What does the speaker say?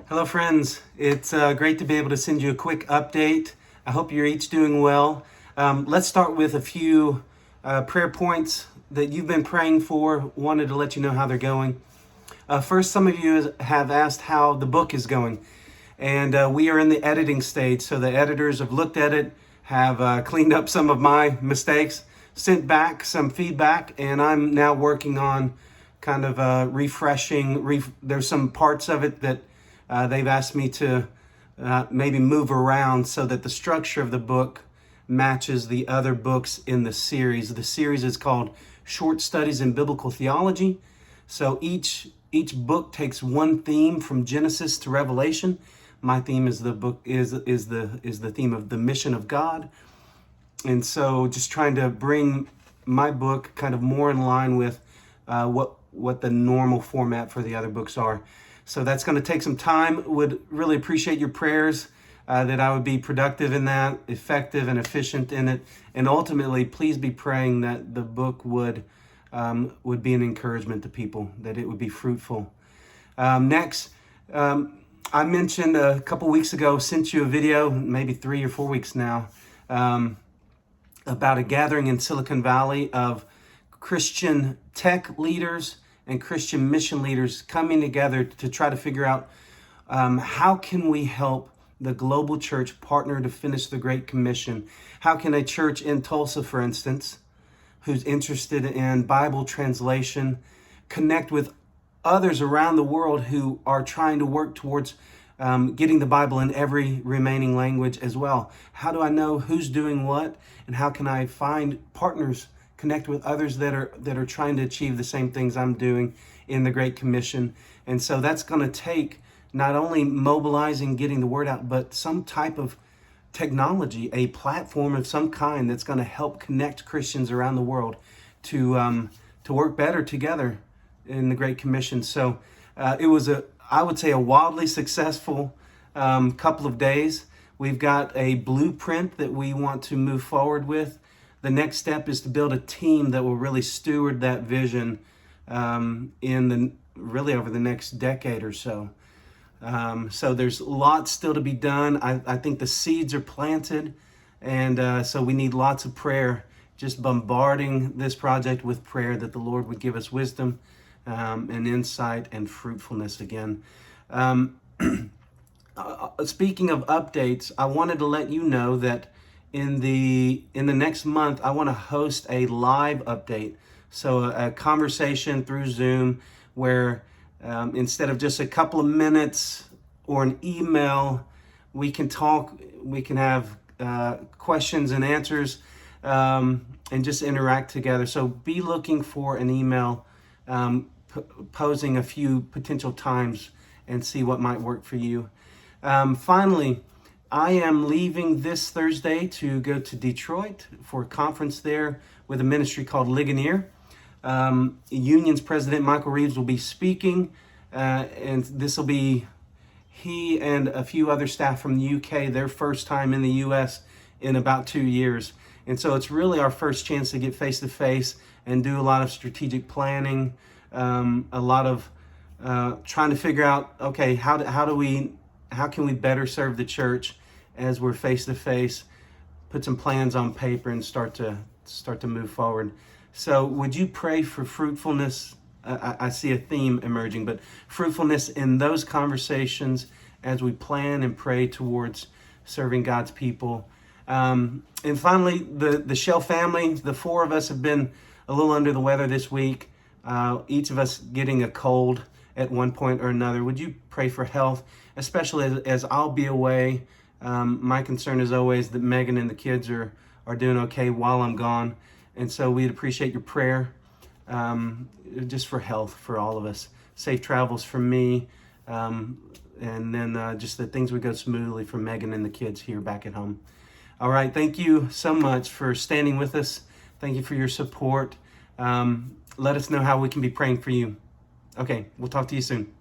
Hello, friends. It's great to be able to send you a quick update. I hope you're each doing well. Let's start with a few prayer points that you've been praying for. Wanted to let you know how they're going. First, some of you have asked how the book is going, and we are in the editing stage. So the editors have looked at it, have cleaned up some of my mistakes, sent back some feedback, and I'm now working on kind of refreshing. There's some parts of it that they've asked me to maybe move around so that the structure of the book matches the other books in the series. The series is called Short Studies in Biblical Theology. So each book takes one theme from Genesis to Revelation. My theme is the theme of the mission of God. And so just trying to bring my book kind of more in line with what the normal format for the other books are. So that's going to take some time. Would really appreciate your prayers that I would be productive in that, effective and efficient in it. And ultimately, please be praying that the book would be an encouragement to people, that it would be fruitful. Next, I mentioned a couple weeks ago, sent you a video, maybe 3 or 4 weeks now, about a gathering in Silicon Valley of Christian tech leaders and Christian mission leaders coming together to try to figure out how can we help the global church partner to finish the Great Commission? How can a church in Tulsa, for instance, who's interested in Bible translation, connect with others around the world who are trying to work towards getting the Bible in every remaining language as well? How do I know who's doing what, and how can I find partners, connect with others that are trying to achieve the same things I'm doing in the Great Commission? And so that's going to take not only mobilizing, getting the word out, but some type of technology, a platform of some kind that's going to help connect Christians around the world to work better together in the Great Commission. So it was I would say a wildly successful couple of days. We've got a blueprint that we want to move forward with. The next step is to build a team that will really steward that vision really over the next decade or so. So there's lots still to be done. I think the seeds are planted, and so we need lots of prayer, just bombarding this project with prayer that the Lord would give us wisdom and insight and fruitfulness again. Speaking of updates, I wanted to let you know that in the next month, I want to host a live update. So a conversation through Zoom where instead of just a couple of minutes or an email, we can talk, we can have questions and answers and just interact together. So be looking for an email posing a few potential times and see what might work for you. Finally, I am leaving this Thursday to go to Detroit for a conference there with a ministry called Ligonier. Union's president, Michael Reeves, will be speaking, and this will be he and a few other staff from the UK, their first time in the US in about 2 years. And so it's really our first chance to get face-to-face and do a lot of strategic planning, a lot of trying to figure out, okay, how can we better serve the church as we're face-to-face, put some plans on paper and start to move forward. So would you pray for fruitfulness? I see a theme emerging, but fruitfulness in those conversations as we plan and pray towards serving God's people. And finally, the Schell family, the 4 of us have been a little under the weather this week, each of us getting a cold at one point or another. Would you pray for health, especially as I'll be away? My concern is always that Megan and the kids are doing okay while I'm gone. And so we'd appreciate your prayer just for health for all of us. Safe travels for me. And then just that things would go smoothly for Megan and the kids here back at home. All right. Thank you so much for standing with us. Thank you for your support. Let us know how we can be praying for you. Okay. We'll talk to you soon.